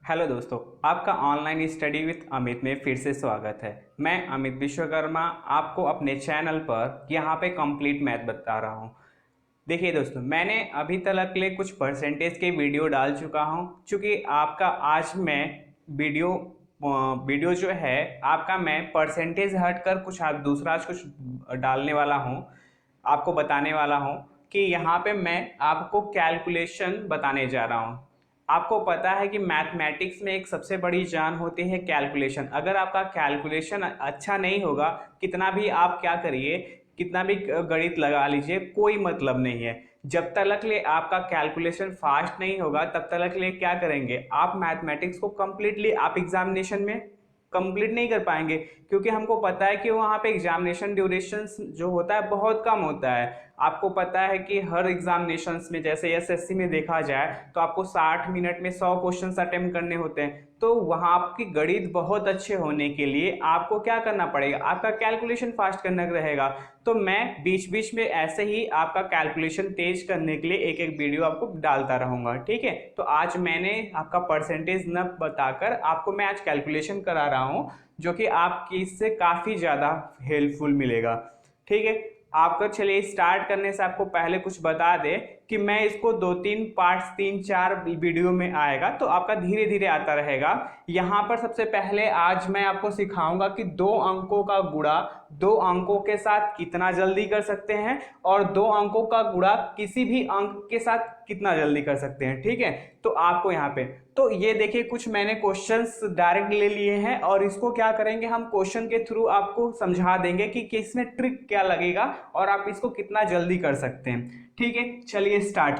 Hello दोस्तों, आपका online study with Amit में फिर से स्वागत है। मैं अमित विश्वकर्मा आपको अपने चैनल पर यहाँ पे कंप्लीट मैथ बता रहा हूँ। देखिए दोस्तों, मैंने अभी तक के लिए कुछ परसेंटेज के वीडियो डाल चुका हूँ। चूँकि आपका आज मैं वीडियो वीडियो जो है आपका मैं परसेंटेज हट कर कुछ दूसरा आज कुछ डालने वाला हूँ, आपको बताने वाला हूँ कि यहाँ पे मैं आपको कैलकुलेशन बताने जा रहा हूँ। आपको पता है कि मैथमेटिक्स में एक सबसे बड़ी जान होती है कैलकुलेशन। अगर आपका कैलकुलेशन अच्छा नहीं होगा, कितना भी आप क्या करिए, कितना भी गणित लगा लीजिए, कोई मतलब नहीं है। जब तक ले आपका कैलकुलेशन फास्ट नहीं होगा तब तक ले क्या करेंगे आप मैथमेटिक्स को कंप्लीटली आप एग्जामिनेशन में कंप्लीट नहीं कर पाएंगे। क्योंकि हमको पता है कि वहाँ पे एग्जामिनेशन ड्यूरेशन जो होता है बहुत कम होता है। आपको पता है कि हर एग्जामिनेशंस में जैसे एसएससी में देखा जाए तो आपको 60 मिनट में 100 क्वेश्चंस अटेम्प्ट करने होते हैं। तो वहाँ आपकी गणित बहुत अच्छे होने के लिए आपको क्या करना पड़ेगा, आपका कैलकुलेशन फास्ट करना रहेगा। तो मैं बीच बीच में ऐसे ही आपका कैलकुलेशन तेज करने के लिए एक एक वीडियो आपको डालता रहूँगा, ठीक है। तो आज मैंने आपका परसेंटेज न बताकर आपको मैं आज कैलकुलेशन करा रहा हूँ, जो कि आपकी इससे काफ़ी ज़्यादा हेल्पफुल मिलेगा, ठीक है। आपको चलिए स्टार्ट करने से आपको पहले कुछ बता दे कि मैं इसको 2-3 पार्ट्स 3-4 वीडियो में आएगा, तो आपका धीरे धीरे आता रहेगा। यहाँ पर सबसे पहले आज मैं आपको सिखाऊंगा कि 2 अंकों का गुणा 2 अंकों के साथ कितना जल्दी कर सकते हैं और 2 अंकों का गुणा किसी भी अंक के साथ कितना जल्दी कर सकते हैं, ठीक है। तो आपको यहाँ पे तो ये देखिए कुछ मैंने क्वेश्चंस डायरेक्ट ले लिए हैं और इसको क्या करेंगे हम क्वेश्चन के थ्रू आपको समझा देंगे कि इसमें ट्रिक क्या लगेगा और आप इसको कितना जल्दी कर सकते हैं, ठीक है। चलिए स्टार्ट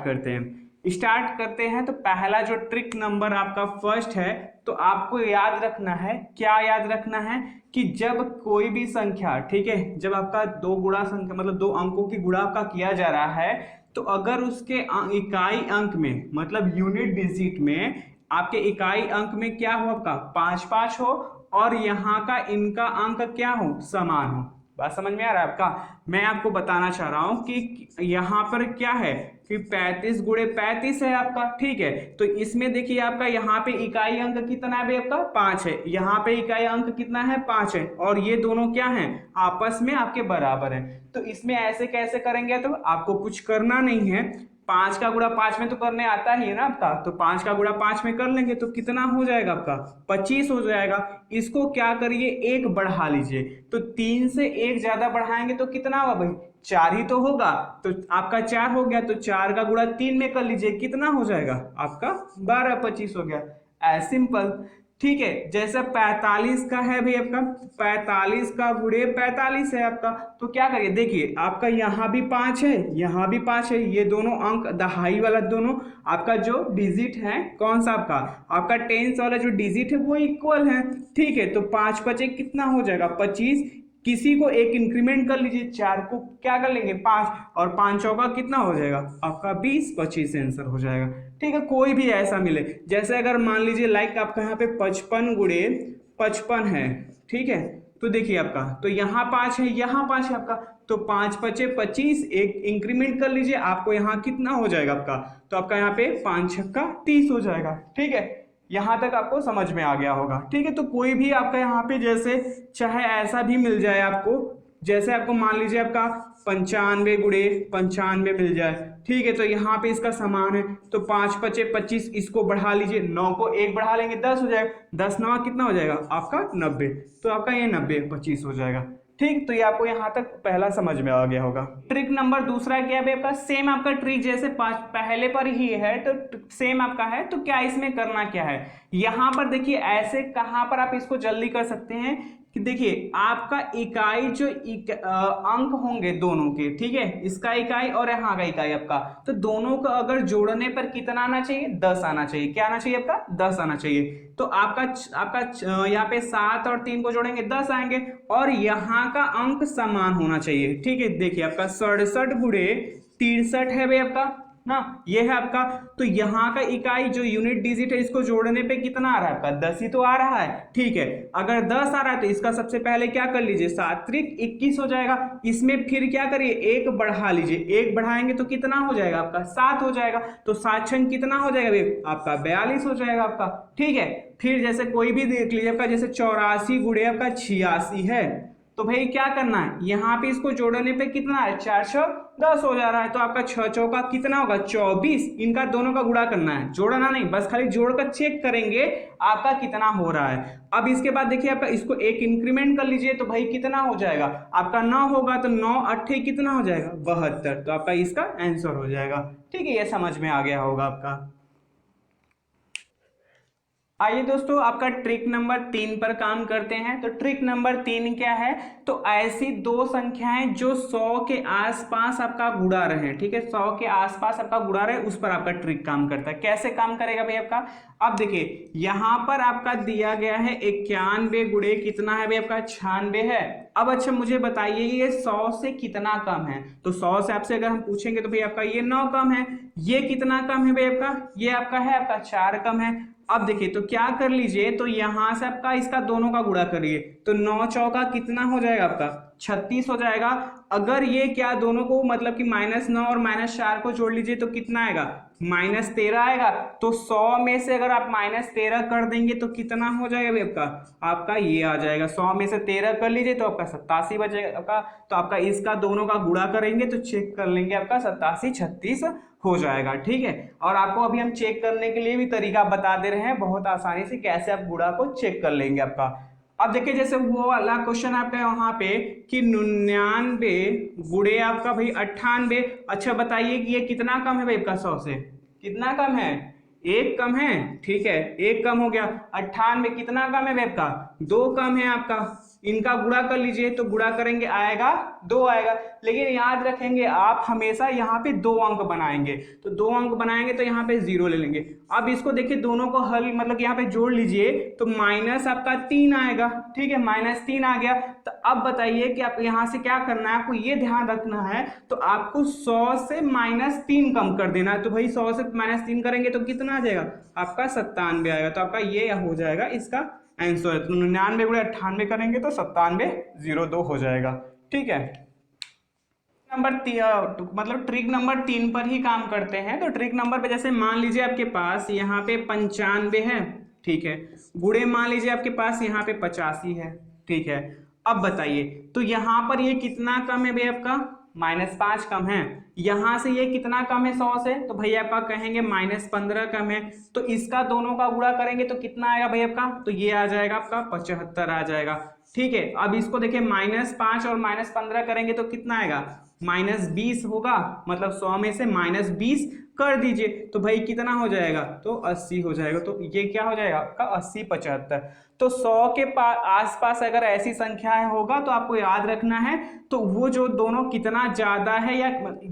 करते हैं। तो पहला जो ट्रिक नंबर आपका फर्स्ट है, तो आपको याद रखना है, क्या याद रखना है कि जब कोई भी संख्या, ठीक है, जब आपका 2 गुणा संख्या मतलब 2 अंकों की गुणा आपका किया जा रहा है, तो अगर उसके इकाई अंक में मतलब यूनिट डिजिट में आपके इकाई अंक में क्या हो, आपका 5-5 हो और यहाँ का इनका अंक क्या हो, समान हो। बात समझ में आ रहा है आपका। मैं आपको बताना चाह रहा हूं कि यहाँ पर क्या है कि 35 गुणे 35 है आपका, ठीक है। तो इसमें देखिए आपका यहाँ पे इकाई अंक कितना है, आपका 5 है, यहाँ पे इकाई अंक कितना है, 5 है, और ये दोनों क्या है, आपस में आपके बराबर है। तो इसमें ऐसे कैसे करेंगे, तो आपको कुछ करना नहीं है। 5 का गुणा 5 में तो करने आता ही है ना आपका, तो 5 का गुणा 5 में कर लेंगे तो कितना हो जाएगा आपका, 25 हो जाएगा। इसको क्या करिए, एक बढ़ा लीजिए। तो 3 से एक ज्यादा बढ़ाएंगे तो कितना होगा भाई, 4 ही तो होगा। तो आपका 4 हो गया, तो 4 का गुणा 3 में कर लीजिए, कितना हो जाएगा आपका 12, 25 हो गया। एज सिंपल, ठीक है। जैसे 45 का है भाई, आपका 45 का गुणे 45 है आपका, तो क्या करिए, देखिए आपका यहाँ भी 5 है, यहाँ भी 5 है, ये दोनों अंक दहाई वाला दोनों आपका जो डिजिट है, कौन सा आपका टेंस वाला जो डिजिट है वो इक्वल है, ठीक है। तो 5 बचे कितना हो जाएगा, 25। किसी को एक इंक्रीमेंट कर लीजिए, 4 को क्या कर लेंगे 5, और 5 चौका कितना हो जाएगा आपका 20, 25 आंसर हो जाएगा, ठीक है। कोई भी ऐसा मिले, जैसे अगर मान लीजिए लाइक आपका यहाँ पे 55 गुणे 55 है, ठीक है। तो देखिए आपका, तो यहाँ 5 है, यहाँ 5 है आपका, तो 5 बचे 25, एक इंक्रीमेंट कर लीजिए, आपको यहाँ कितना हो जाएगा आपका, तो आपका यहाँ पे 5 छक्का 30 हो जाएगा, ठीक है। यहाँ तक आपको समझ में आ गया होगा, ठीक है। तो कोई भी आपका यहाँ पे जैसे चाहे ऐसा भी मिल जाए आपको, जैसे आपको मान लीजिए आपका 95 गुणे 95 मिल जाए, ठीक है। तो यहाँ पे इसका समान है, तो 5 बचे 25, इसको बढ़ा लीजिए, 9 को 1 बढ़ा लेंगे 10 हो जाएगा, 10 9 कितना हो जाएगा आपका 90, तो आपका ये 90 25 हो जाएगा, ठीक। तो ये आपको यहाँ तक पहला समझ में आ गया होगा। ट्रिक नंबर दूसरा क्या है आपका, सेम आपका ट्रिक जैसे पहले पर ही है, तो सेम आपका है। तो क्या इसमें करना क्या है, यहाँ पर देखिए ऐसे कहाँ पर आप इसको जल्दी कर सकते हैं कि देखिए आपका इकाई जो अंक होंगे दोनों के, ठीक है, इसका इकाई और यहाँ का इकाई आपका, तो दोनों का अगर जोड़ने पर कितना आना चाहिए, 10 आना चाहिए। क्या आना चाहिए आपका, 10 आना चाहिए। तो आपका यहाँ पे 7 और 3 को जोड़ेंगे 10 आएंगे, और यहाँ का अंक समान होना चाहिए, ठीक है। देखिए आपका 67 गुणे 63 है भाई आपका, ना, ये है आपका। तो यहाँ का इकाई जो यूनिट डिजिट है इसको जोड़ने पे कितना आ रहा है आपका, 10 ही तो आ रहा है। ठीक है, अगर 10 आ रहा है तो इसका सबसे पहले क्या कर लीजिए, 7 त्रिक 21 हो जाएगा। इसमें फिर क्या करिए, एक बढ़ा लीजिए, एक बढ़ाएंगे तो कितना हो जाएगा आपका, 7 हो जाएगा। तो 7 छंग कितना हो जाएगा भाई आपका, 42 हो जाएगा आपका। ठीक है, फिर जैसे कोई भी देख लीजिए आपका, जैसे 84 गुणे आपका 86 है, तो भाई क्या करना है, यहाँ पे इसको जोड़ने पे कितना है, 410 हो जा रहा है। तो आपका 6 चौका कितना होगा, 24। इनका दोनों का गुणा करना है, जोड़ना नहीं, बस खाली जोड़कर चेक करेंगे आपका कितना हो रहा है। अब इसके बाद देखिए आपका इसको एक इंक्रीमेंट कर लीजिए, तो भाई कितना हो जाएगा आपका, 9 होगा, तो 9 अट्ठे कितना हो जाएगा, 72। तो आपका इसका आंसर हो जाएगा। ठीक है, ये समझ में आ गया होगा आपका। आइए दोस्तों, आपका ट्रिक नंबर 3 पर काम करते हैं। तो ट्रिक नंबर 3 क्या है, तो ऐसी दो संख्याएं जो 100 के आसपास आपका गुणा रहे। ठीक है, 100 के आसपास आपका गुणा रहे, उस पर आपका ट्रिक काम करता है। कैसे काम करेगा भाई आपका, अब देखिए यहां पर आपका दिया गया है 91 गुणे कितना है भाई आपका, 96 है। अब अच्छा मुझे बताइए ये 100 से कितना कम है, तो 100 से आपसे अगर हम पूछेंगे तो भाई आपका ये 9 कम है। ये कितना कम है भाई आपका, ये आपका है आपका 4 कम है। अब देखिए तो क्या कर लीजिए, तो यहां से आपका इसका दोनों का गुणा करिए, तो 9 चौका कितना हो जाएगा आपका, 36 हो जाएगा। अगर ये क्या दोनों को मतलब कि -9 और -4 को जोड़ लीजिए तो कितना आएगा, -13 आएगा। तो 100 में से अगर आप -13 कर देंगे तो कितना हो जाएगा भाई आपका, आपका ये आ जाएगा, 100 में से 13 कर लीजिए तो आपका 87 बचेगा आपका। तो आपका इसका दोनों का गुणा करेंगे तो चेक कर लेंगे आपका 87 36 हो जाएगा। ठीक है, और आपको अभी हम चेक करने के लिए भी तरीका बता दे रहे हैं बहुत आसानी से, कैसे आप गुणा को चेक कर लेंगे आपका। अब देखिए जैसे वो वाला क्वेश्चन आपका वहां पे कि 99 गुणे आपका भाई 98। अच्छा बताइए कि ये कितना कम है भाई आपका, 100 से कितना कम है, एक कम है। ठीक है, एक कम हो गया। 98 कितना कम है भाई आपका, 2 कम है आपका। इनका गुणा कर लीजिए, तो गुणा करेंगे आएगा 2 आएगा। लेकिन याद रखेंगे आप हमेशा यहाँ पे 2 अंक बनाएंगे, तो 2 अंक बनाएंगे तो यहाँ पे 0 ले लेंगे। अब इसको देखिए दोनों को हल मतलब यहाँ पे जोड़ लीजिए, तो माइनस आपका 3 आएगा। ठीक है, -3 आ गया। तो अब बताइए कि आप यहाँ से क्या करना है, आपको ये ध्यान रखना है, तो आपको 100 से -3 कम कर देना है। तो भाई 100 से -3 करेंगे तो कितना आ जाएगा आपका, 97 आएगा। तो आपका ये हो जाएगा इसका आंसर। तो 99 गुणे 98 करेंगे तो 9702 हो जाएगा। ठीक है, नंबर मतलब ट्रिक नंबर 3 पर ही काम करते हैं। तो ट्रिक नंबर पे जैसे मान लीजिए आपके पास यहाँ पे 95 है। ठीक है, गुणे मान लीजिए आपके पास यहाँ पे 85 है। ठीक है, अब बताइए तो यहाँ पर ये कितना कम है भाई आपका, -5 कम है। यहां से ये कितना कम है 100 से, तो भाई आपका कहेंगे -15 कम है। तो इसका दोनों का गुणा करेंगे तो कितना आएगा भाई आपका, तो ये आ जाएगा आपका 75 आ जाएगा। ठीक है, अब इसको देखिए -5 और -15 करेंगे तो कितना आएगा, -20 होगा। मतलब 100 में से -20 कर दीजिए तो भाई कितना हो जाएगा, तो 80 हो जाएगा। तो ये क्या हो जाएगा आपका 80 75। तो 100 के आसपास अगर ऐसी संख्याएं होगा तो आपको याद रखना है, तो वो जो दोनों कितना ज्यादा है या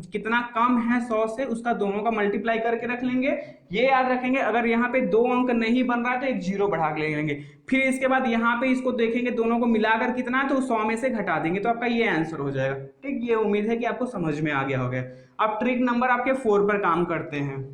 कितना कम है 100 से, उसका दोनों का मल्टीप्लाई करके रख लेंगे। ये याद रखेंगे, अगर यहाँ पे 2 अंक नहीं बन रहा है तो एक 0 बढ़ा के ले लेंगे। फिर इसके बाद यहाँ पे इसको देखेंगे दोनों को मिलाकर कितना है, तो 100 में से घटा देंगे तो आपका ये आंसर हो जाएगा। ठीक, ये उम्मीद है कि आपको समझ में आ गया होगा। अब ट्रिक नंबर आपके 4 पर काम करते हैं।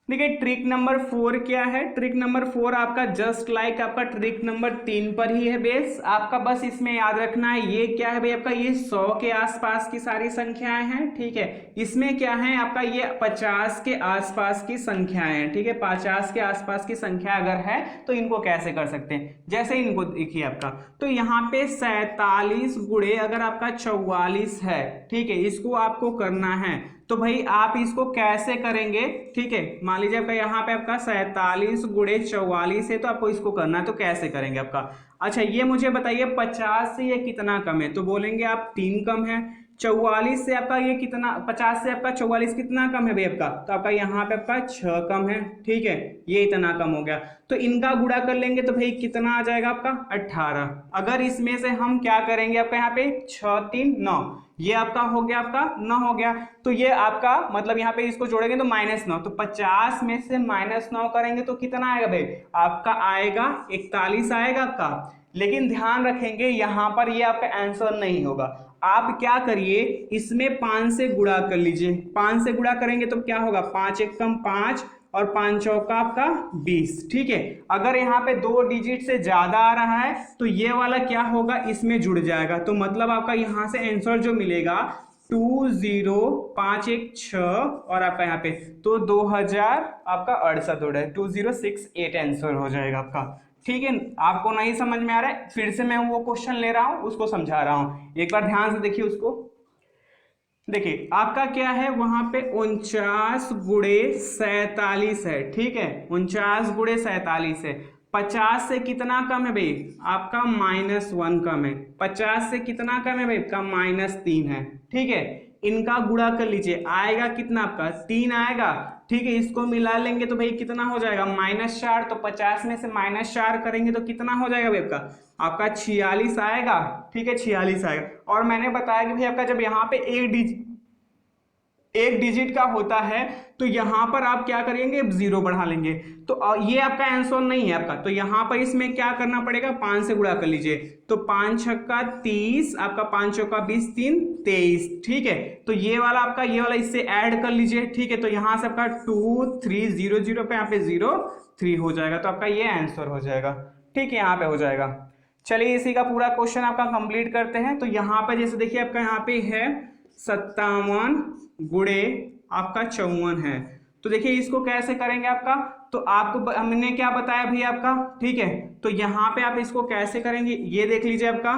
देखिए ट्रिक नंबर 4 क्या है, ट्रिक नंबर 4 आपका जस्ट लाइक आपका ट्रिक नंबर 3 पर ही है बेस। आपका बस इसमें याद रखना है ये क्या है भाई आपका, ये 100 के आसपास की सारी संख्याएं हैं। ठीक है, इसमें क्या है आपका, ये 50 के आसपास की संख्याएं हैं। ठीक है, 50 के आसपास की संख्या अगर है तो इनको कैसे कर सकते हैं, जैसे इनको देखिए आपका, तो यहाँ पे 47 गुणे अगर आपका 44 है। ठीक है, इसको आपको करना है, तो भाई आप इसको कैसे करेंगे। ठीक है, मान लीजिए आपका यहाँ पे आपका 47 गुणे 44 है, तो आपको इसको करना है, तो कैसे करेंगे आपका। अच्छा ये मुझे बताइए 50 से ये कितना कम है, तो बोलेंगे आप 3 कम है। 44 से आपका ये कितना, 50 से आपका 44 कितना कम है भाई आपका, तो आपका यहाँ पे आपका 6 कम है। ठीक है, ये इतना कम हो गया, तो इनका गुणा कर लेंगे तो भाई कितना आ जाएगा आपका 18। अगर इसमें से हम क्या करेंगे, आपका यहाँ पे 6 3 9, ये आपका हो गया आपका 9 हो गया। तो ये आपका मतलब यहाँ पे इसको जोड़ेंगे तो -9, तो 50 में से -9 करेंगे तो कितना आएगा भाई आपका, आएगा 41 आएगा आपका। लेकिन ध्यान रखेंगे यहाँ पर ये आपका आंसर नहीं होगा। आप क्या करिए, इसमें 5 से गुणा कर लीजिए। 5 से गुणा करेंगे तो क्या होगा, 5 एकम 5 और 5 चौका आपका 20। ठीक है, अगर यहाँ पे 2 डिजिट से ज्यादा आ रहा है तो ये वाला क्या होगा, इसमें जुड़ जाएगा। तो मतलब आपका यहाँ से आंसर जो मिलेगा 20516 और आपका यहाँ पे तो 2000 आपका 68 हो रहा है, 2068 आंसर हो जाएगा आपका। ठीक है, आपको नहीं समझ में आ रहा है, फिर से मैं वो क्वेश्चन ले रहा हूं, उसको समझा रहा हूं, एक बार ध्यान से देखिए उसको। देखिए आपका क्या है, वहां पे 49 गुणे 47 है। ठीक है, 49 गुणे 47 है। 50 से कितना कम है भाई, आपका -1 कम है। 50 से कितना कम है भाई, आपका -3 है। ठीक है, इनका गुणा कर लीजिए, आएगा कितना आपका 3 आएगा। ठीक है, इसको मिला लेंगे तो भाई कितना हो जाएगा, -4। तो 50 में से -4 करेंगे तो कितना हो जाएगा भाई आपका 46 आएगा। ठीक है, 46 आएगा। और मैंने बताया कि भाई आपका जब यहाँ पे एक डिजिट का होता है तो यहां पर आप क्या करेंगे, 0 बढ़ा लेंगे। तो ये आपका आंसर नहीं है आपका, तो यहां पर इसमें क्या करना पड़ेगा, 5 से गुणा कर लीजिए। तो 5 छक्का 30, आपका 5 चौका 20, 3 23। ठीक है, तो ये वाला आपका, ये वाला इससे ऐड कर लीजिए। ठीक है, तो यहां से आपका 2300 पे यहाँ पे 03 हो जाएगा, तो आपका ये आंसर हो जाएगा। ठीक है, यहाँ पे हो जाएगा। चलिए इसी का पूरा क्वेश्चन आपका कंप्लीट करते हैं। तो यहाँ पे जैसे देखिए आपका यहाँ पे है 57 गुणे आपका 54 है। तो देखिए इसको कैसे करेंगे आपका, तो आपको हमने क्या बताया भाई आपका। ठीक है, तो यहाँ पे आप इसको कैसे करेंगे ये देख लीजिए आपका।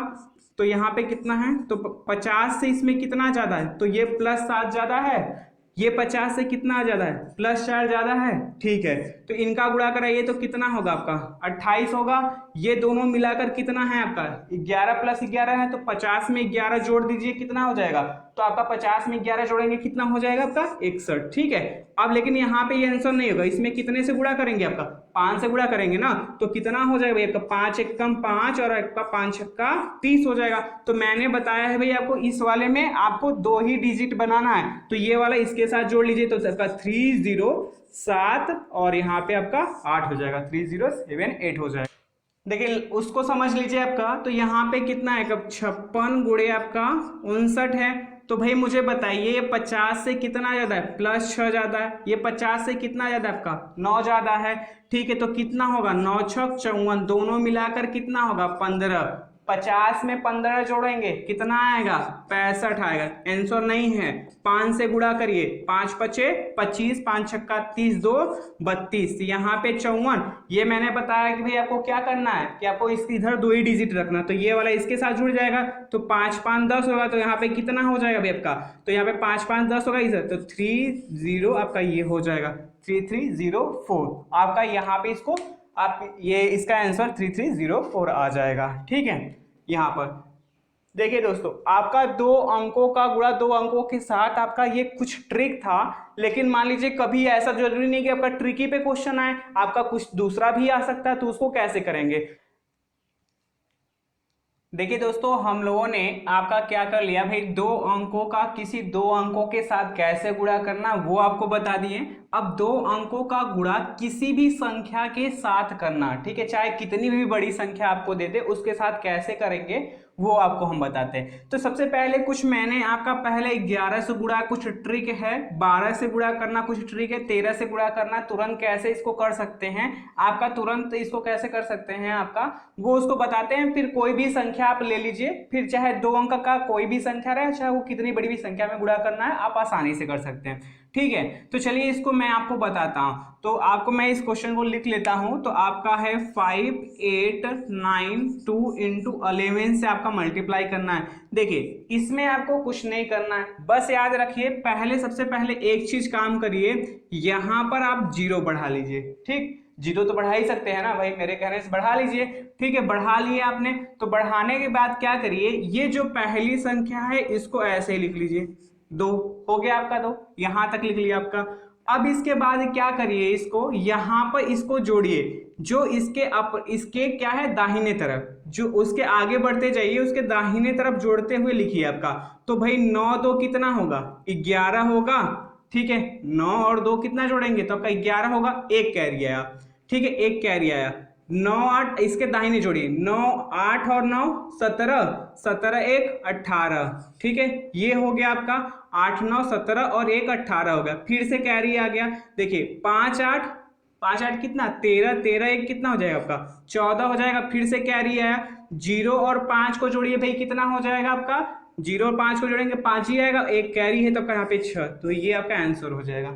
तो यहाँ पे कितना है, तो 50 से इसमें कितना ज्यादा है, तो ये +7 ज्यादा है। ये 50 से कितना ज्यादा है, +4 ज्यादा है। ठीक है, तो इनका गुणा कराइए तो कितना होगा आपका 28 होगा। ये दोनों मिलाकर कितना है आपका 11 + 11 है, तो 50 में 11 जोड़ दीजिए, कितना हो जाएगा, तो आपका 50 में 11 जोड़ेंगे कितना हो जाएगा आपका 61। ठीक है, अब लेकिन यहाँ पे ये आंसर नहीं होगा, इसमें कितने से गुणा करेंगे आपका 5 से गुणा करेंगे ना, तो कितना हो जाएगा आपका 5 एकम 5 और आपका 5 छक्का 30 हो जाएगा। तो मैंने बताया है भाई आपको इस वाले में आपको 2 ही डिजिट बनाना है, तो ये वाला इसके साथ जोड़ लीजिए, तो आपका 307 और यहाँ पे आपका 8 हो जाएगा, 3078 हो जाएगा। देखिए उसको समझ लीजिए आपका, तो यहाँ पे कितना है, 56 गुणे आपका 59 है। तो भाई मुझे बताइए ये 50 से कितना ज्यादा है, +6 ज्यादा है। ये 50 से कितना ज्यादा है आपका 9 ज्यादा है। ठीक है, तो कितना होगा 9 छक 54, दोनों मिलाकर कितना होगा 15। 50 में 15 जोड़ेंगे कितना आएगा 65 आएगा। आंसर नहीं है, 5 से गुणा करिए, 5 पचे 25, 5 छक्का 30, 2 32, यहाँ पे 54। ये मैंने बताया कि भाई आपको क्या करना है कि आपको इस इधर 2 ही डिजिट रखना, तो ये वाला इसके साथ जुड़ जाएगा, तो 5 5 10 होगा। तो यहाँ पे कितना हो जाएगा भाई आपका, तो यहाँ पे 5 5 10 होगा इधर, तो 30 आपका ये हो जाएगा 3304। आपका यहाँ पे इसको आप ये इसका आंसर 3304 आ जाएगा। ठीक है, यहाँ पर देखिए दोस्तों आपका 2 अंकों का गुणा 2 अंकों के साथ आपका ये कुछ ट्रिक था। लेकिन मान लीजिए कभी ऐसा जरूरी नहीं कि आपका ट्रिकी पे क्वेश्चन आए, आपका कुछ दूसरा भी आ सकता है, तो उसको कैसे करेंगे। देखिए दोस्तों हम लोगों ने आपका क्या कर लिया भाई, 2 अंकों का किसी 2 अंकों के साथ कैसे गुणा करना वो आपको बता दिए। अब 2 अंकों का गुणा किसी भी संख्या के साथ करना, ठीक है, चाहे कितनी भी बड़ी संख्या आपको दे दे उसके साथ कैसे करेंगे वो आपको हम बताते हैं। तो सबसे पहले कुछ मैंने आपका पहले 11 से गुणा कुछ ट्रिक है, 12 से गुणा करना कुछ ट्रिक है, 13 से गुणा करना तुरंत कैसे इसको कर सकते हैं, आपका तुरंत इसको कैसे कर सकते हैं आपका वो उसको बताते हैं। फिर कोई भी संख्या आप ले लीजिए, फिर चाहे 2 अंक का कोई भी संख्या रहे, चाहे वो कितनी बड़ी भी संख्या में गुणा करना है आप आसानी से कर सकते हैं। ठीक है, तो चलिए इसको मैं आपको बताता हूं। तो आपको मैं इस क्वेश्चन को लिख लेता हूं। तो आपका है 5 8 9 2 इंटू 11 से आपका मल्टीप्लाई करना है। देखिए इसमें आपको कुछ नहीं करना है, बस याद रखिए पहले सबसे पहले एक चीज काम करिए, यहां पर आप 0 बढ़ा लीजिए। ठीक, 0 तो बढ़ा ही सकते हैं ना भाई, मेरे कहने से बढ़ा लीजिए। ठीक है, बढ़ा लिए आपने, तो बढ़ाने के बाद क्या करिए, ये जो पहली संख्या है इसको ऐसे ही लिख लीजिए, 2 हो गया आपका 2, यहां तक लिख लिया आपका। अब इसके बाद क्या करिए, इसको यहां पर इसको जोड़िए, जो इसके क्या है दाहिने तरफ, जो उसके आगे बढ़ते जाइए उसके दाहिने तरफ जोड़ते हुए लिखिए आपका। तो भाई 9 2 कितना होगा 11 होगा। ठीक है, 9 और 2 कितना जोड़ेंगे तो आपका 11 होगा, एक कैरी आया। ठीक है, एक कैरी आया, 9 8 इसके दाहिने जोड़िए, 9 8 और 9 17, 17 1 18, ठीक है, ये हो गया आपका 8 9 17 और 1 18 हो गया। फिर से कैरी आ गया, देखिए 5 8, 5 8 कितना 13, 13 1 कितना हो जाएगा आपका 14 हो जाएगा। फिर से कैरी आया, 0 और 5 को जोड़िए भाई, कितना हो जाएगा आपका, 0 और 5 को जोड़ेंगे 5 ही आएगा, एक कैरी है तो आपका यहाँ पे 6, तो ये आपका आंसर हो जाएगा।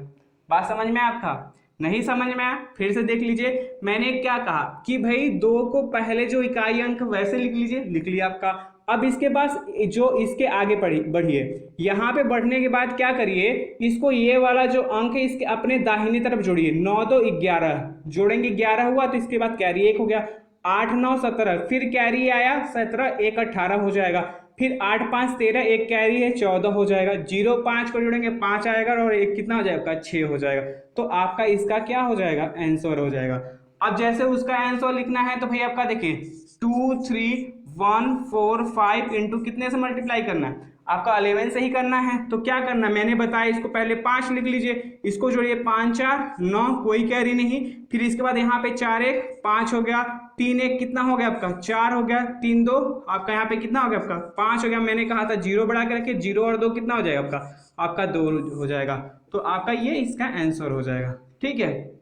बात समझ में आपका, नहीं समझ में आया फिर से देख लीजिए, मैंने क्या कहा कि भाई 2 को पहले जो इकाई अंक वैसे लिख लीजिए, लिख लिया आपका। अब इसके पास जो इसके आगे बढ़िए, यहाँ पे बढ़ने के बाद क्या करिए, इसको ये वाला जो अंक है इसके अपने दाहिनी तरफ जोड़िए, 9 2 11 जोड़ेंगे, 11 हुआ तो इसके बाद कैरी 1 हो गया, 8 9 17, फिर कैरी आया 17 1 18 हो जाएगा, फिर 8 5 13, एक कैरी है 14 हो जाएगा, 0 5 को जोड़ेंगे 5 आएगा और एक कितना हो जाएगा 6 हो जाएगा। तो आपका इसका क्या हो जाएगा, आंसर हो जाएगा। अब जैसे उसका आंसर लिखना है तो भाई आपका देखिए 2 3 1 4 5 इंटू कितने से मल्टीप्लाई करना है, आपका 11 से ही करना है। तो क्या करना है मैंने बताया, इसको पहले 5 लिख लीजिए, इसको जोड़िए 5 4 9, कोई कैरी नहीं, फिर इसके बाद यहाँ पे 4 1 5 हो गया, 3 1 कितना हो गया आपका 4 हो गया, 3 2 आपका यहाँ पे कितना हो गया आपका 5 हो गया। मैंने कहा था 0 बढ़ा के रखिए, 0 और 2 कितना हो जाएगा आपका 2 हो जाएगा। तो आपका ये इसका आंसर हो जाएगा, ठीक है।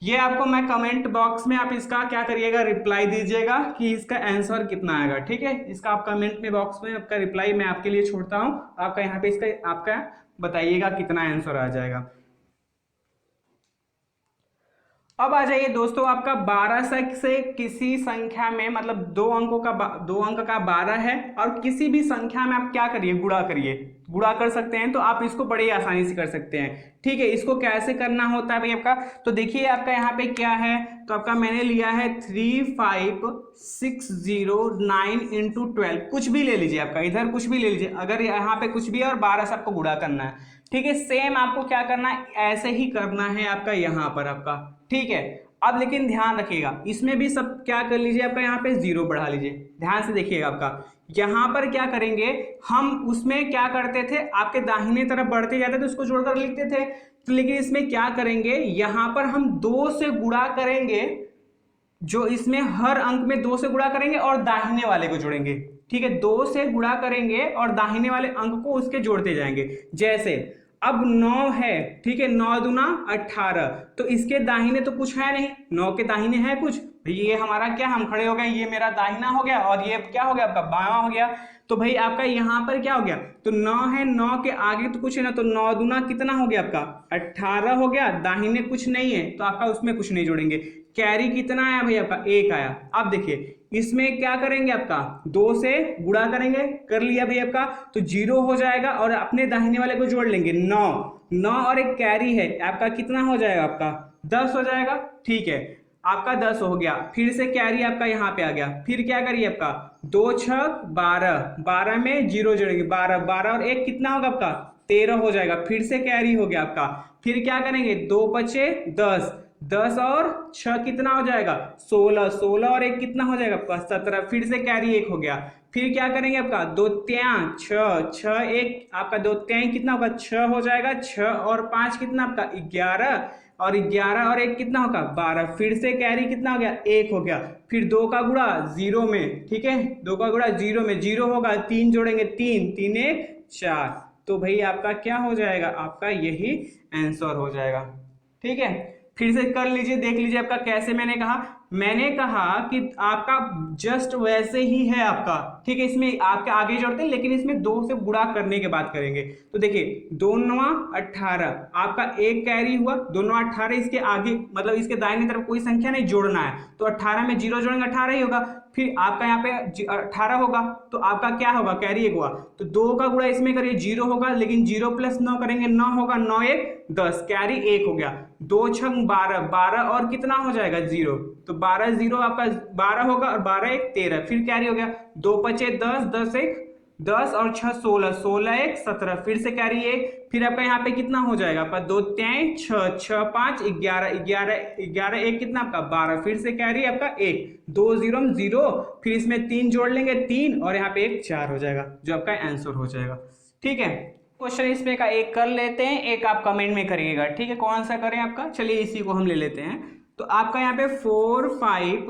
ये आपको मैं कमेंट बॉक्स में आप इसका क्या करिएगा, रिप्लाई दीजिएगा कि इसका आंसर कितना आएगा, ठीक है। इसका आप कमेंट में बॉक्स में आपका रिप्लाई मैं आपके लिए छोड़ता हूं, आपका यहाँ पे इसका आपका बताइएगा कितना आंसर आ जाएगा। अब आ जाइए दोस्तों, आपका 12 से किसी संख्या में मतलब दो अंक का 12 है और किसी भी संख्या में आप क्या करिए, गुणा कर सकते हैं। तो आप इसको बड़े आसानी से कर सकते हैं, ठीक है। इसको कैसे करना होता है भाई आपका, तो देखिए आपका यहाँ पे क्या है, तो आपका मैंने लिया है 35609 इंटू 12, कुछ भी ले लीजिए, आपका इधर कुछ भी ले लीजिए, अगर यहाँ पे कुछ भी है और 12 से आपको गुणा करना है, ठीक है। सेम आपको क्या करना है, ऐसे ही करना है आपका यहाँ पर आपका, ठीक है। अब लेकिन ध्यान रखिएगा, इसमें भी सब क्या कर लीजिए, आपका यहाँ पे 0 बढ़ा लीजिए, ध्यान से देखिएगा। आपका यहाँ पर क्या करेंगे, हम उसमें क्या करते थे, आपके दाहिने तरफ बढ़ते जाते थे उसको जोड़कर लिखते थे, तो लेकिन इसमें क्या करेंगे, यहाँ पर हम 2 से गुणा करेंगे, जो इसमें हर अंक में 2 से गुणा करेंगे और दाहिने वाले को जोड़ेंगे, ठीक है। 2 से गुणा करेंगे और दाहिने वाले अंक को उसके जोड़ते जाएंगे। जैसे अब 9 है, ठीक है, 9 दूना 18, तो इसके दाहिने तो कुछ है नहीं, 9 के दाहिने है कुछ, ये हमारा क्या, हम खड़े हो गए, ये मेरा दाहिना हो गया और ये क्या हो गया आपका बायां हो गया। तो भाई आपका यहाँ पर क्या हो गया, तो 9 है, 9 के आगे तो कुछ है ना, तो 9 दूना कितना हो गया आपका 18 हो गया, दाहिने कुछ नहीं है तो आपका उसमें कुछ नहीं जोड़ेंगे। कैरी कितना आया भाई आपका 1 आया। अब देखिए इसमें क्या करेंगे, आपका 2 से गुणा करेंगे, कर लिया भाई आपका, तो 0 हो जाएगा और अपने दाहिने वाले को जोड़ लेंगे 9 और एक कैरी है, आपका कितना हो जाएगा, आपका 10 हो जाएगा, ठीक है। आपका 10 हो गया, फिर से कैरी आपका यहाँ पे आ गया, फिर क्या करिए, आपका 2 6 12, 12 में 0 जोड़ेंगे, 12 12 और 1 कितना होगा आपका 13 हो जाएगा, फिर से कैरी हो गया आपका। फिर क्या करेंगे, 2 बचे 10, 10 और 6 कितना हो जाएगा 16, 16 और 1 कितना हो जाएगा आपका 17, फिर से कैरी 1 हो गया। फिर क्या करेंगे, आपका 2 3 6, 6 1 आपका 2 3 कितना होगा 6 हो जाएगा, 6 और 5 कितना आपका 11 और 11 और 1 कितना होगा 12, फिर से कैरी कितना हो गया 1 हो गया। फिर 2 का गुणा 0 में, ठीक है, 2 का गुणा 0 में 0 होगा, 3 जोड़ेंगे 3 3 1 4, तो भाई आपका क्या हो जाएगा, आपका यही आंसर हो जाएगा, ठीक है। फिर से कर लीजिए, देख लीजिए आपका कैसे, मैंने कहा कि आपका जस्ट वैसे ही है आपका, ठीक है। इसमें आपके आगे जोड़ते हैं लेकिन इसमें 2 से गुणा करने के बाद करेंगे। तो देखिए 2 9 18, आपका एक कैरी हुआ, 2 9 18, इसके आगे मतलब इसके दाहिने तरफ कोई संख्या नहीं जोड़ना है, तो 18 में 0 जोड़ेंगे 18 ही होगा। फिर आपका यहाँ पे 18 होगा तो आपका क्या होगा, कैरी 1 हुआ, तो 2 का गुणा इसमें करिए 0 होगा, लेकिन 0 + 9 करेंगे 9 होगा, 9 1 10, कैरी 1 हो गया, 2 6 12, 12 और कितना हो जाएगा 0, तो 12 0 आपका 12 होगा और 12 1 13, फिर कैरी हो गया, 2 बचे 10, 10 1 10 और 6 16, 16 1 17, फिर से कैरी 1, फिर आपका यहाँ पे कितना हो जाएगा आपका 2 3 6 6 5 11 11 11 1 कितना आपका 12, फिर से कैरी आपका 1 2 0 0, फिर इसमें 3 जोड़ लेंगे 3 और यहाँ पे 1 4 हो जाएगा, जो आपका आंसर हो जाएगा, ठीक है। क्वेश्चन इसमें का एक कर लेते हैं, एक आप कमेंट में करिएगा, ठीक है, कौन सा करें आपका, चलिए इसी को हम ले लेते हैं। तो आपका यहाँ पे 4 5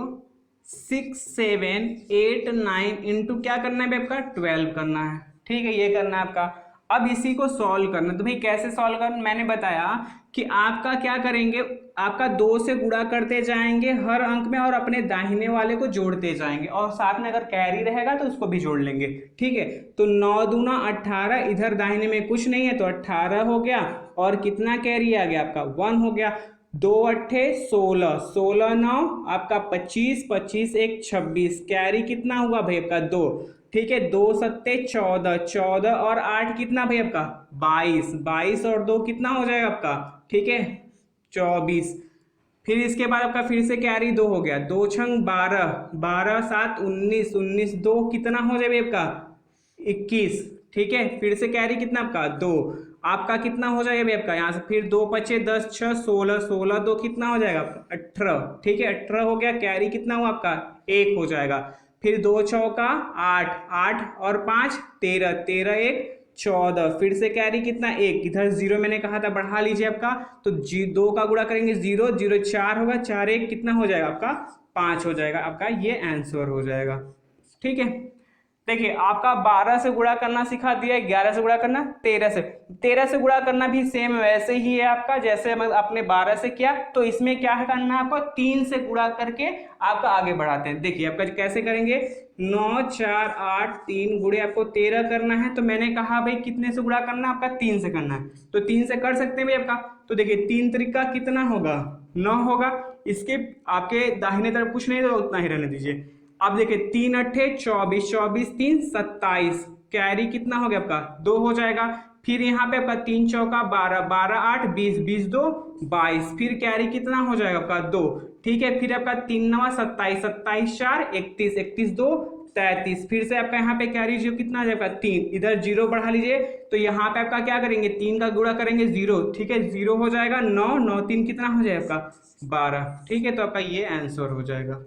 6 7 8 9 इंटू क्या करना है आपका 12 करना है। ठीक है, ये करना है आपका। अब इसी को सॉल्व करना, तो भाई कैसे सॉल्व करना, मैंने बताया कि आपका क्या करेंगे, आपका 2 से गुणा करते जाएंगे हर अंक में और अपने दाहिने वाले को जोड़ते जाएंगे, और साथ में अगर कैरी रहेगा तो उसको भी जोड़ लेंगे। ठीक है, तो 9 दूना 18, इधर दाहिने में कुछ नहीं है तो 18 हो गया, और कितना कैरी आ गया आपका 1 हो गया। 2 अट्ठे 16, 16 9 आपका 25, 25 1 26, कैरी कितना हुआ भाई आपका 2। ठीक है, 2 सत्ते 14, 14 और 8 कितना भाई आपका 22, 22 और 2 कितना हो जाएगा आपका, ठीक है 24। फिर इसके बाद आपका फिर से कैरी 2 हो गया, 2 छंग 12, 12 7 19, 19 2 कितना हो जाएगा आपका 21। ठीक है, फिर से कैरी कितना आपका 2, आपका कितना हो जाएगा भाई आपका यहाँ से, फिर 2 पचे 10 6 16, 16 2 कितना हो जाएगा आपका 18। ठीक है, 18 हो गया, कैरी कितना हुआ आपका 1 हो जाएगा। फिर 2 चौका 8, 8 और 5 13, 13 1 14, फिर से कैरी कितना 1, इधर 0 मैंने कहा था बढ़ा लीजिए आपका, तो 2 का गुणा करेंगे 0, 0 4 होगा, 4 1 कितना हो जाएगा आपका 5 हो जाएगा, आपका ये आंसर हो जाएगा। ठीक है, देखिए आपका 12 से गुणा करना सिखा दिया, 11 से गुणा करना, 13 से गुणा करना भी सेम वैसे ही है आपका जैसे आपने 12 से किया। तो इसमें क्या करना है आपको 3 से गुणा करके आपका आगे बढ़ाते हैं। देखिए आपका कैसे करेंगे, 9 4 8 3 गुणे आपको 13 करना है, तो मैंने कहा भाई कितने से गुणा करना है आपका 3 से करना है, तो 3 से कर सकते हैं भाई आपका। तो देखिए 3 त्रिका कितना होगा 9 होगा, इसके आपके दाहिने तरफ कुछ नहीं तो उतना ही रहने दीजिए। अब देखिए 3 अट्ठे 24, 24 3 27, कैरी कितना हो गया आपका 2 हो जाएगा। फिर यहाँ पे आपका 3 चौका 12, 12 8 20, 20 2 22, फिर कैरी कितना हो जाएगा आपका 2। ठीक है, फिर आपका 3 9 27, 27 4 31, 31 2 33, फिर से आपका यहाँ पे कैरी जो कितना आ जाएगा 3, इधर 0 बढ़ा लीजिए, तो यहाँ पे आपका क्या करेंगे 3 का गुणा करेंगे 0। ठीक है, 0 हो जाएगा, 9 9 3 कितना हो जाएगा आपका 12। ठीक है, तो आपका ये आंसर हो जाएगा।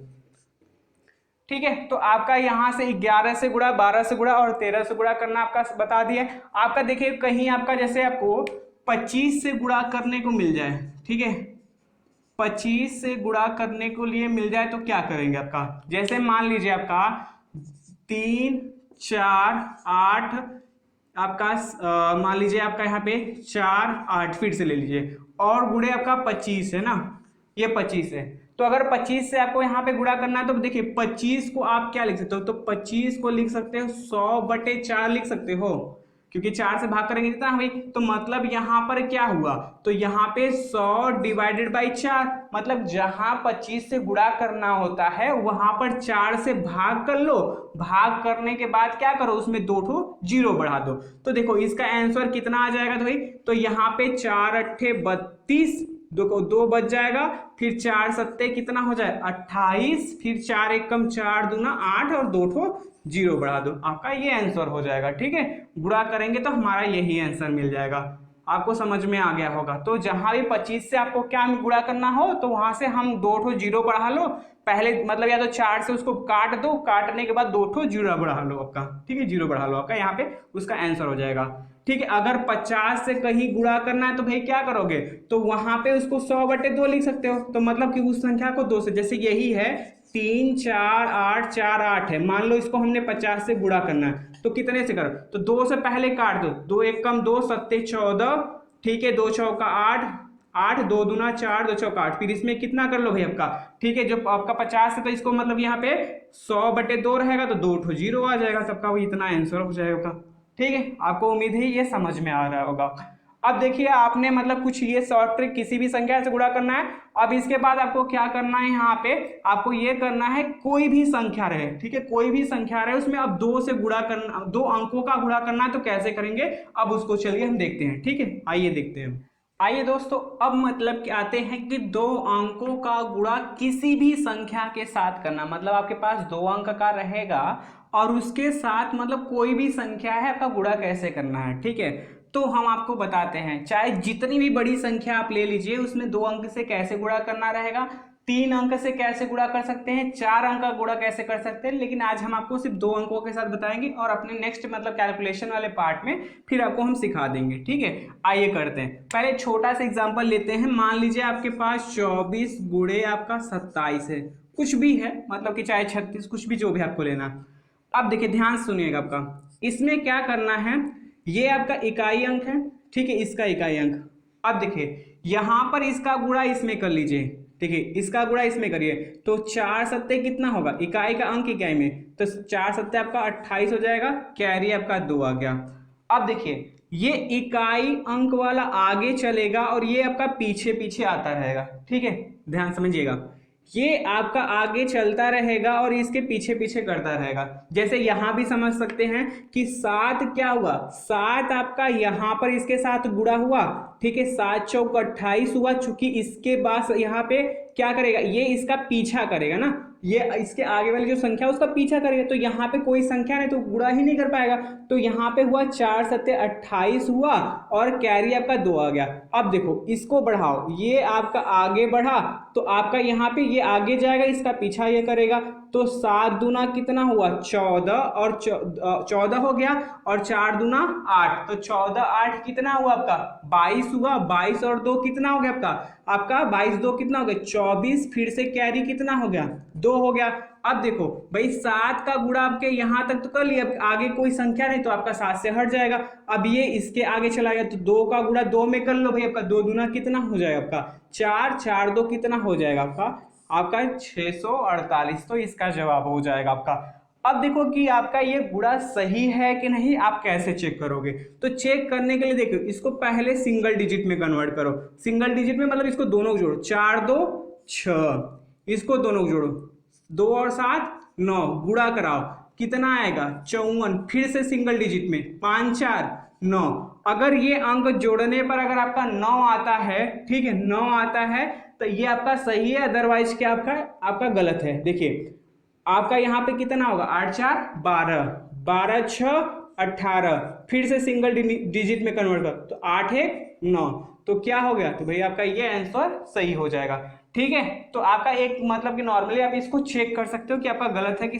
ठीक है, तो आपका यहाँ से 11 से गुणा, 12 से गुणा और 13 से गुणा करना आपका बता दिया। आपका देखिए कहीं आपका जैसे आपको 25 से गुणा करने को मिल जाए, ठीक है 25 से गुणा करने को लिए मिल जाए तो क्या करेंगे आपका, जैसे मान लीजिए आपका 3 4 8 आपका मान लीजिए आपका यहाँ पे 4 8 फिर से ले लीजिए और गुणे आपका 25 है ना, ये 25 है। तो अगर 25 से आपको यहाँ पे गुणा करना है तो देखिए 25 को आप क्या लिख सकते हो, तो 25 को लिख सकते हो 100/4 लिख सकते हो, क्योंकि 4 से भाग करेंगे कितना भाई, तो मतलब यहाँ पर क्या हुआ, तो यहाँ पे 100/4, मतलब जहां 25 से गुणा करना होता है वहां पर 4 से भाग कर लो, भाग करने के बाद क्या करो उसमें 2 0 बढ़ा दो। तो देखो इसका आंसर कितना आ जाएगा, तो भाई तो यहाँ पे 4 अट्ठे 32, 2 बच जाएगा, फिर 4 सत्ते कितना हो जाए 28, फिर 4 एकम 4 दूना 8 और 2 0 बढ़ा दो, आपका ये आंसर हो जाएगा। ठीक है, गुणा करेंगे तो हमारा यही आंसर मिल जाएगा। आपको समझ में आ गया होगा। तो जहां भी 25 से आपको क्या गुणा करना हो तो वहां से हम 2 0 बढ़ा लो पहले, मतलब या तो 4 से उसको काट दो, काटने के बाद 2 0 बढ़ा लो आपका, ठीक है 0 बढ़ा लो आपका, यहाँ पे उसका आंसर हो जाएगा। ठीक है, अगर 50 से कहीं गुणा करना है तो भाई क्या करोगे, तो वहां पे उसको 100/2 लिख सकते हो, तो मतलब कि उस संख्या को 2 से, जैसे यही है 3 4 8 4 8 है, मान लो इसको हमने 50 से गुणा करना है तो कितने से करो, तो 2 से पहले काट दो, 2 एक कम 2 सत्ते 14, ठीक है 2 चौका 8 8, 2 दूना 4 2 चौका 8, फिर इसमें कितना कर लो भाई आपका, ठीक है जो आपका 50 है तो इसको मतलब यहाँ पे 100/2 रहेगा तो 2 0 आ जाएगा, सबका वो इतना आंसर हो जाएगा। ठीक है, आपको उम्मीद है ये समझ में आ रहा होगा। अब देखिए आपने मतलब कुछ ये शॉर्ट ट्रिक किसी भी संख्या से गुणा करना है। अब इसके बाद आपको क्या करना है, यहाँ पे आपको ये करना है कोई भी संख्या रहे, ठीक है कोई भी संख्या रहे उसमें अब 2 से गुणा करना, 2 अंकों का गुणा करना है, तो कैसे करेंगे अब उसको चलिए हम देखते हैं। ठीक है, आइए देखते हैं। आइए दोस्तों, अब मतलब क्या आते हैं कि 2 अंकों का गुणा किसी भी संख्या के साथ करना, मतलब आपके पास 2 अंक का रहेगा और उसके साथ मतलब कोई भी संख्या है आपका गुणा कैसे करना है। ठीक है, तो हम आपको बताते हैं, चाहे जितनी भी बड़ी संख्या आप ले लीजिए उसमें 2 अंक से कैसे गुणा करना रहेगा। 3 अंक से कैसे गुणा कर सकते हैं, 4 अंक का गुणा कैसे कर सकते हैं, लेकिन आज हम आपको सिर्फ 2 अंकों के साथ बताएंगे और अपने नेक्स्ट मतलब कैलकुलेशन वाले पार्ट में फिर आपको हम सिखा देंगे। ठीक है, आइए करते हैं। पहले छोटा सा एग्जांपल लेते हैं। मान लीजिए आपके पास 24 गुणे आपका 27 है, कुछ भी है, मतलब कि चाहे 36, कुछ भी, जो भी आपको लेना। अब देखिए ध्यान सुनिएगा, आपका इसमें क्या करना है, ये आपका इकाई अंक है, ठीक है, इसका इकाई अंक। अब देखिए यहां पर इसका गुणा इसमें कर लीजिए, ठीक है, इसका गुणा इसमें करिए, तो 4 सत्ते कितना होगा, इकाई का अंक इकाई में, तो 4 सत्ते आपका 28 हो जाएगा, कैरी आपका 2 आ गया। अब देखिए ये इकाई अंक वाला आगे चलेगा और ये आपका पीछे पीछे आता रहेगा। ठीक है, ध्यान समझिएगा, ये आपका आगे चलता रहेगा और इसके पीछे पीछे करता रहेगा। जैसे यहां भी समझ सकते हैं कि 7 क्या हुआ, 7 आपका यहां पर इसके साथ गुणा हुआ, ठीक है, 7 चौक 28 हुआ। चूंकि इसके बाद यहाँ पे क्या करेगा, ये इसका पीछा करेगा ना, ये इसके आगे वाली जो संख्या उसका पीछा करेगा, तो यहाँ पे कोई संख्या नहीं तो गुणा ही नहीं कर पाएगा। तो यहाँ पे हुआ 4 सत्ते 28 हुआ और कैरी आपका 2 आ गया। अब देखो इसको बढ़ाओ, ये आपका आगे बढ़ा तो आपका यहाँ पे ये आगे जाएगा, इसका पीछा ये करेगा, तो 7 दूना कितना हुआ 14 और 14 हो गया और 4 दूना 8, तो 14 8 कितना हुआ आपका 22 हुआ। 22 और 2 कितना हो गया आपका 22 2 कितना हो गया 24, फिर से कैरी कितना हो गया 2 हो गया। अब देखो भाई 7 का गुणा आपके यहां तक तो कर लिया, आगे कोई संख्या नहीं तो आपका 7 से हट जाएगा। अब ये इसके आगे चला गया तो 2 का गुणा 2 में कर लो भाई, आपका 2 दूना कितना हो जाएगा आपका 4, 4 2 कितना हो जाएगा आपका 648। तो इसका जवाब हो जाएगा आपका। अब देखो कि आपका ये गुणा सही है कि नहीं, आप कैसे चेक करोगे, तो चेक करने के लिए देखो इसको पहले सिंगल डिजिट में कन्वर्ट करो। सिंगल डिजिट में मतलब इसको दोनों को जोड़ो, 4 2 6, इसको दोनों को जोड़ो, 2 और 7 9, गुणा कराओ कितना आएगा 54, फिर से सिंगल डिजिट में 5 4 9। अगर ये अंक जोड़ने पर अगर आपका 9 आता है, ठीक है, 9 आता है तो ये आपका सही है, अदरवाइज क्या आपका गलत है। देखिए आपका यहाँ पे कितना होगा 8 4 12, 12 6 18, फिर से सिंगल डिजिट में कन्वर्ट कर तो 8 1 9, तो क्या हो गया, तो भाई आपका ये आंसर सही हो जाएगा। ठीक है, तो आपका एक मतलब कि नॉर्मली आप इसको चेक कर सकते हो कि आपका गलत है कि सही।